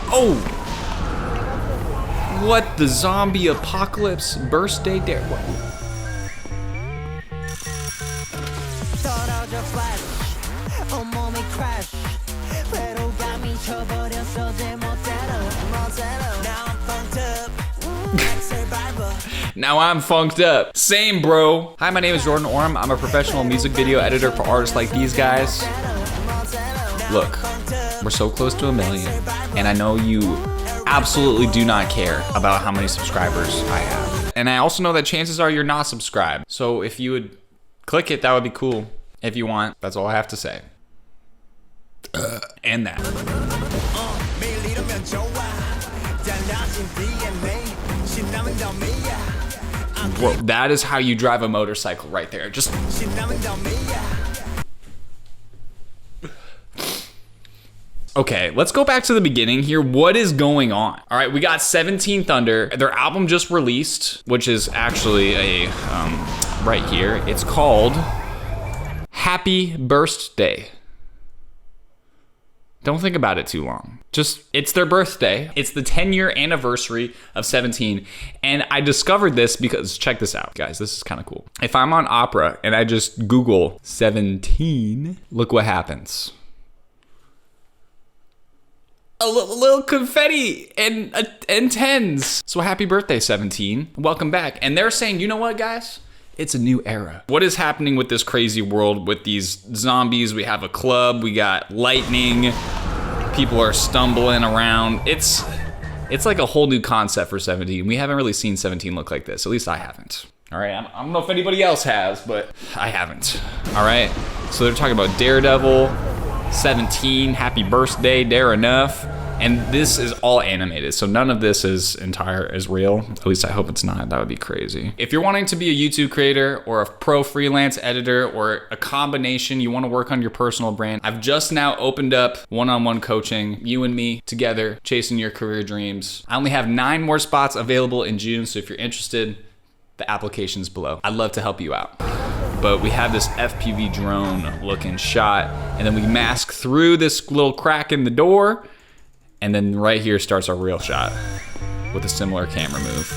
Oh! What the zombie apocalypse birthday dare? What? Now I'm funked up. Same, bro. Hi, my name is Jordan Orm. I'm a professional music video editor for artists like these guys. Look, we're so close to 1 million, and I know you absolutely do not care about how many subscribers I have. And I also know that chances are you're not subscribed. So if you would click it, that would be cool. If you want, that's all I have to say. And that. Bro, that is how you drive a motorcycle right there. Just... Okay, let's go back to the beginning here. What is going on? All right, we got 17 Thunder. Their album just released, which is actually a, right here. It's called Happy Birthday. Don't think about it too long. Just, it's their birthday. It's the 10-year anniversary of 17. And I discovered this because, check this out, guys. This is kind of cool. If I'm on Opera and I just Google 17, look what happens. A little confetti and tens. So happy birthday, 17. Welcome back. And they're saying, you know what, guys? It's a new era. What is happening with this crazy world with these zombies? We have a club, we got lightning, people are stumbling around. It's like a whole new concept for 17. We haven't really seen 17 look like this. At least I haven't. All right, I don't know if anybody else has, but I haven't. All right, so they're talking about Daredevil, 17, happy birthday, dare enough. And this is all animated, so none of this is real. At least I hope it's not. That would be crazy. If you're wanting to be a YouTube creator or a pro freelance editor or a combination, you want to work on your personal brand, I've just now opened up one-on-one coaching, you and me together, chasing your career dreams. I only have 9 more spots available in June, so if you're interested, the application's below. I'd love to help you out. But we have this FPV drone looking shot, and then we mask through this little crack in the door, and then right here starts our real shot with a similar camera move.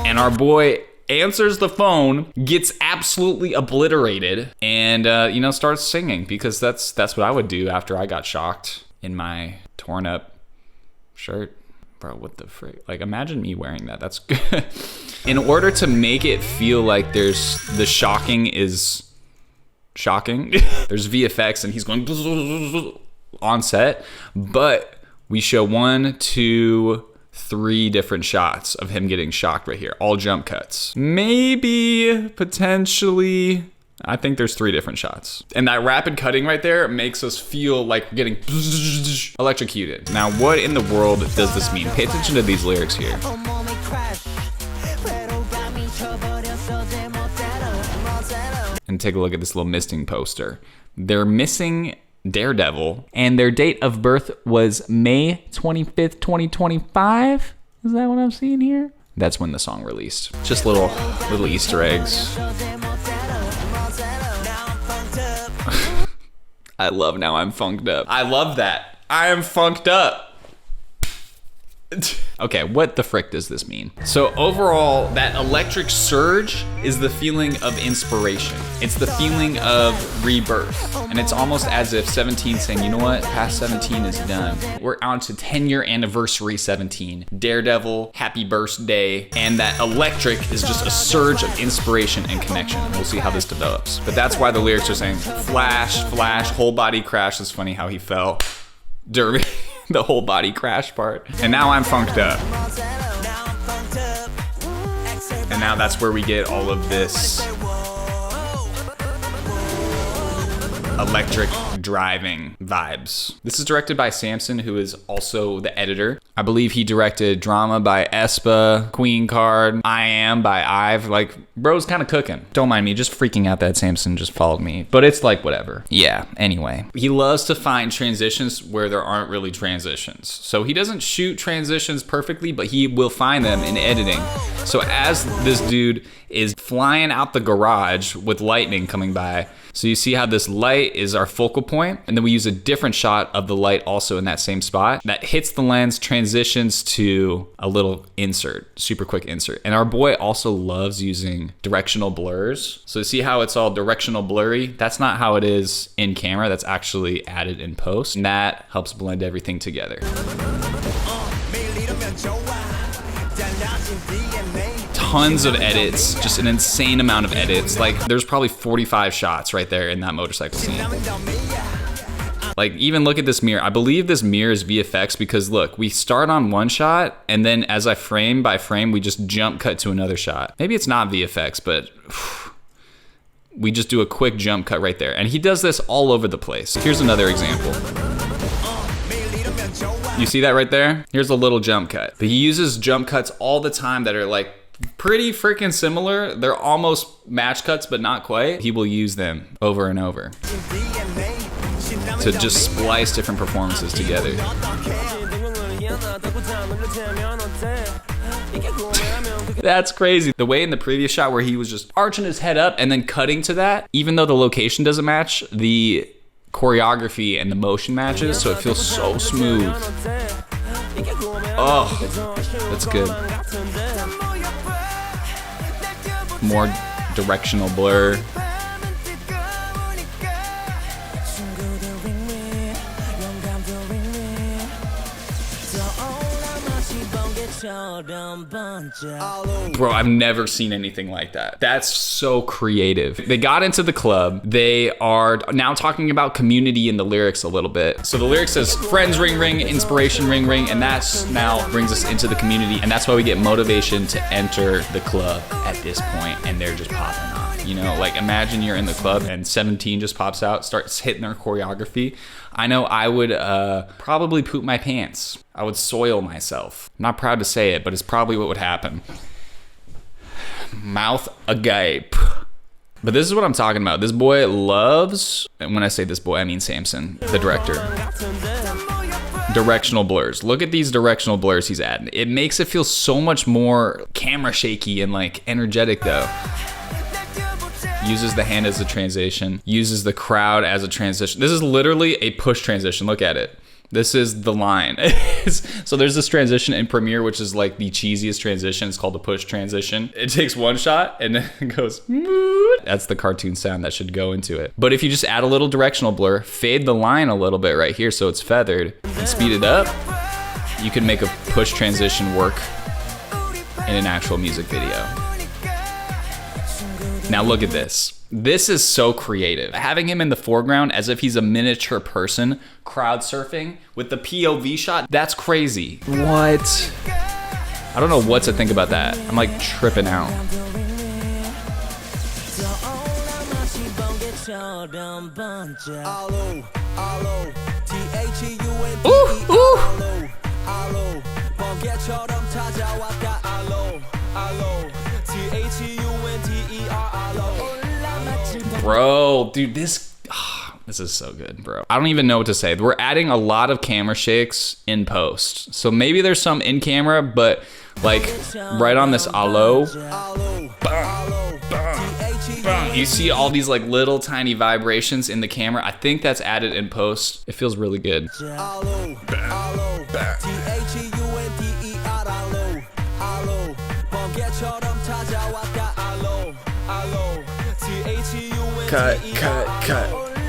And our boy answers the phone, gets absolutely obliterated, and starts singing, because that's what I would do after I got shocked in my torn up shirt. Bro, what the frick? Like, imagine me wearing that. That's good. In order to make it feel like the shocking is shocking, there's VFX and he's going on set, but we show 1, 2, 3 different shots of him getting shocked right here, all jump cuts. Maybe, potentially, I think there's 3 different shots. And that rapid cutting right there makes us feel like we're getting electrocuted. Now, what in the world does this mean? Pay attention to these lyrics here. And take a look at this little missing poster. They're missing Daredevil, and their date of birth was May 25th, 2025. Is that what I'm seeing here? That's when the song released. Just little Easter eggs. I love Now I'm Funked Up. I love that. I am funked up. Okay, what the frick does this mean? So overall, that electric surge is the feeling of inspiration. It's the feeling of rebirth. And it's almost as if 17 saying, you know what, past 17 is done. We're on to 10-year anniversary 17. Daredevil, happy birthday. And that electric is just a surge of inspiration and connection. And we'll see how this develops. But that's why the lyrics are saying, flash, flash, whole body crash. It's funny how he fell during the whole body crash part. And now I'm funked up. And now that's where we get all of this electric driving vibes. This is directed by Samson, who is also the editor. I believe he directed Drama by Espa, Queen Card, I Am by Ive. Like, bro's kind of cooking. Don't mind me just freaking out that Samson just followed me, but it's like whatever. Yeah, anyway. He loves to find transitions where there aren't really transitions. So he doesn't shoot transitions perfectly, but he will find them in editing. So as this dude is flying out the garage with lightning coming by, so you see how this light is our focal point, and then we use a different shot of the light also in that same spot that hits the lens, transitions to a little insert, super quick insert. And our boy also loves using directional blurs. So see how it's all directional blurry? That's not how it is in camera. That's actually added in post, and that helps blend everything together. Tons of edits, just an insane amount of edits. Like there's probably 45 shots right there in that motorcycle scene. Like even look at this mirror. I believe this mirror is VFX because look, we start on one shot and then as I frame by frame, we just jump cut to another shot. Maybe it's not VFX, but we just do a quick jump cut right there. And he does this all over the place. Here's another example. You see that right there? Here's a little jump cut. But he uses jump cuts all the time that are like pretty freaking similar. They're almost match cuts, but not quite. He will use them over and over to just splice different performances together. That's crazy. The way in the previous shot where he was just arching his head up and then cutting to that, even though the location doesn't match, the choreography and the motion matches, so it feels so smooth. Oh, that's good. More directional blur. Bro, I've never seen anything like that. That's so creative. They got into the club. They are now talking about community in the lyrics a little bit. So the lyrics says, friends ring ring, inspiration ring ring, and that's now brings us into the community, and that's why we get motivation to enter the club at this point, and they're just popping off. You know, like imagine you're in the club and 17 just pops out, starts hitting their choreography. I know I would probably poop my pants. I would soil myself. I'm not proud to say it, but it's probably what would happen. Mouth agape. But this is what I'm talking about. This boy loves, and when I say this boy, I mean Samson, the director. Directional blurs. Look at these directional blurs he's adding. It makes it feel so much more camera shaky and like energetic though. Uses the hand as a transition, uses the crowd as a transition. This is literally a push transition. Look at it. This is the line. So there's this transition in Premiere, which is like the cheesiest transition. It's called the push transition. It takes one shot and then it goes, that's the cartoon sound that should go into it. But if you just add a little directional blur, fade the line a little bit right here so it's feathered, and speed it up, you can make a push transition work in an actual music video. Now look at this. This is so creative. Having him in the foreground as if he's a miniature person crowd surfing with the POV shot, that's crazy. What? I don't know what to think about that. I'm like tripping out. Ooh, ooh. Bro, dude, this is so good, bro. I don't even know what to say. We're adding a lot of camera shakes in post. So maybe there's some in camera, but like right on this aloe, you see all these like little tiny vibrations in the camera. I think that's added in post. It feels really good. Cut.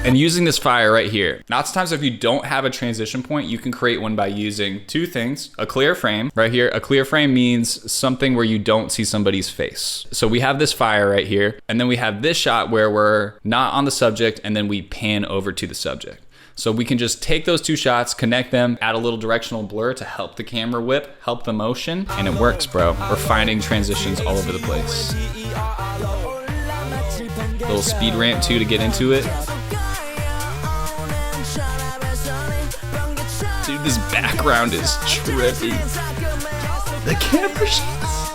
And using this fire right here. Lots of times if you don't have a transition point, you can create one by using two things. A clear frame. Right here, a clear frame means something where you don't see somebody's face. So we have this fire right here, and then we have this shot where we're not on the subject, and then we pan over to the subject. So we can just take those two shots, connect them, add a little directional blur to help the camera whip, help the motion, and it works, bro. We're finding transitions all over the place. Little speed ramp too to get into it. Dude, this background is trippy. The camera shots.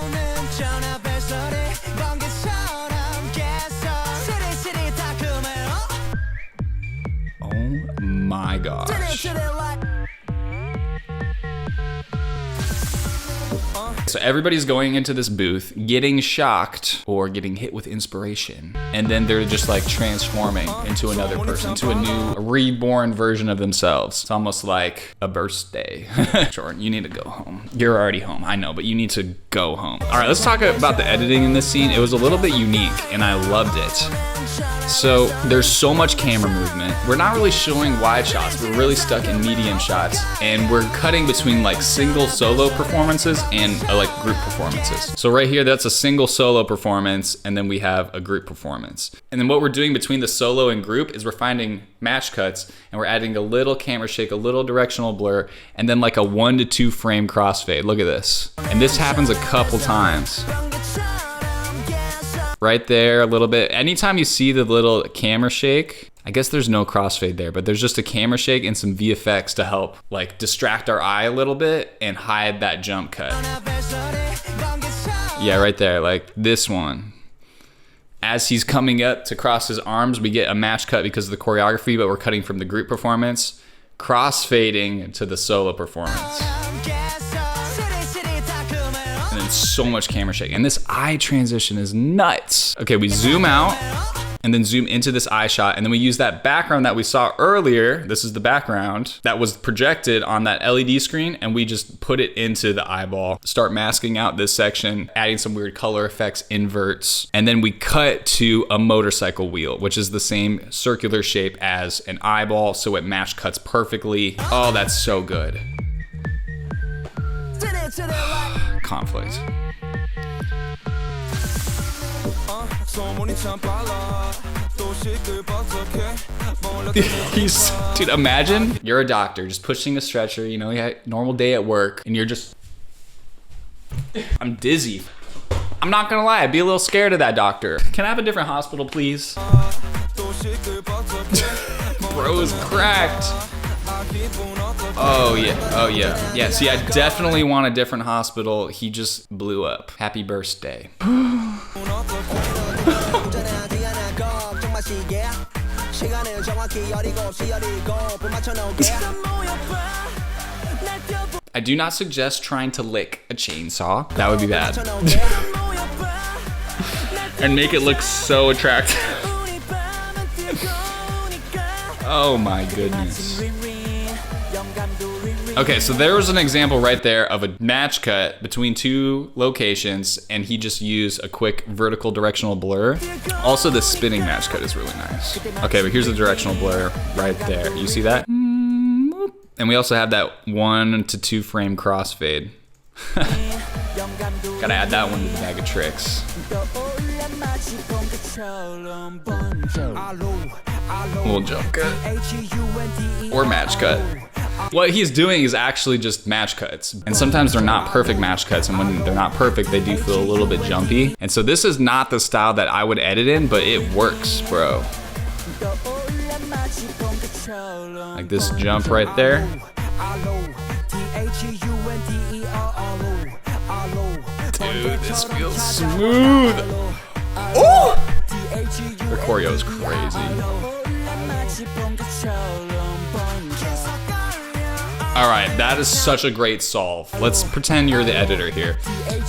Oh my gosh. so everybody's going into this booth, getting shocked or getting hit with inspiration. And then they're just like transforming into another person, to a new reborn version of themselves. It's almost like a birthday. Jordan, you need to go home. You're already home, I know, but you need to go home. All right, let's talk about the editing in this scene. It was a little bit unique and I loved it. So there's so much camera movement. We're not really showing wide shots. We're really stuck in medium shots, and we're cutting between like single solo performances and like group performances. So right here, that's a single solo performance, and then we have a group performance. And then what we're doing between the solo and group is we're finding match cuts, and we're adding a little camera shake, a little directional blur, and then like a 1 to 2 frame crossfade. Look at this. And this happens a couple times. Right there, a little bit. Anytime you see the little camera shake, I guess there's no crossfade there, but there's just a camera shake and some VFX to help like distract our eye a little bit and hide that jump cut. Yeah, right there, like this one. As he's coming up to cross his arms, we get a match cut because of the choreography, but we're cutting from the group performance, crossfading to the solo performance. And then so much camera shake. And this eye transition is nuts. Okay, we zoom out and then zoom into this eye shot, and then we use that background that we saw earlier. This is the background that was projected on that LED screen, and we just put it into the eyeball. Start masking out this section, adding some weird color effects, inverts, and then we cut to a motorcycle wheel, which is the same circular shape as an eyeball, so it match cuts perfectly. Oh, that's so good. Conflict. Dude, imagine you're a doctor just pushing a stretcher, you know, you had a normal day at work, and you're just, I'm dizzy. I'm not gonna lie, I'd be a little scared of that doctor. Can I have a different hospital, please? Bro is cracked. Oh yeah, oh yeah. Yeah, see, I definitely want a different hospital. He just blew up. Happy birthday. I do not suggest trying to lick a chainsaw. That would be bad. And make it look so attractive. Oh my goodness. Okay, so there was an example right there of a match cut between 2 locations, and he just used a quick vertical directional blur. Also, the spinning match cut is really nice. Okay, but here's the directional blur right there. You see that? And we also have that 1 to 2 frame crossfade. Gotta add that one to the bag of tricks. Little jump cut. Or match cut. What he's doing is actually just match cuts. And sometimes they're not perfect match cuts, and when they're not perfect, they do feel a little bit jumpy. And so this is not the style that I would edit in, but it works, bro. Like this jump right there. Dude, this feels smooth. Ooh! The choreo is crazy. All right, that is such a great solve. Let's pretend you're the editor here.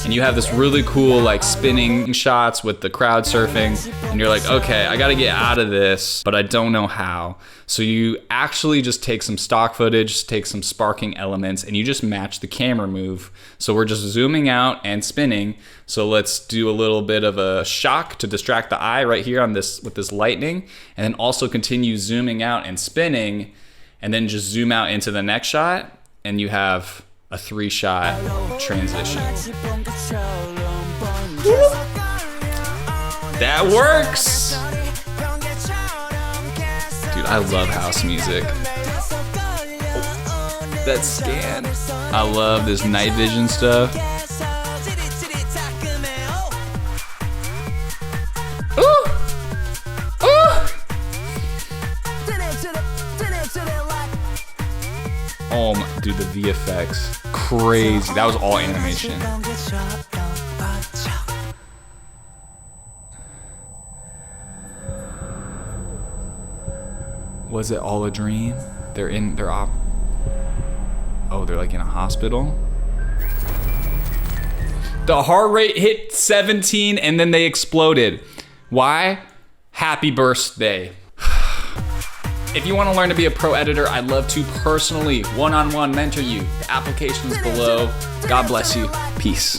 And you have this really cool like spinning shots with the crowd surfing. And you're like, okay, I gotta get out of this, but I don't know how. So you actually just take some stock footage, take some sparking elements, and you just match the camera move. So we're just zooming out and spinning. So let's do a little bit of a shock to distract the eye right here on this with this lightning. And then also continue zooming out and spinning, and then just zoom out into the next shot, and you have a 3-shot transition. That works! Dude, I love house music. Oh, that scan. I love this night vision stuff. Ooh! Oh my, dude, the VFX, crazy. That was all animation. Was it all a dream? They're like in a hospital. The heart rate hit 17 and then they exploded. Why? Happy birthday. If you want to learn to be a pro editor, I'd love to personally, one-on-one mentor you. The application is below. God bless you. Peace.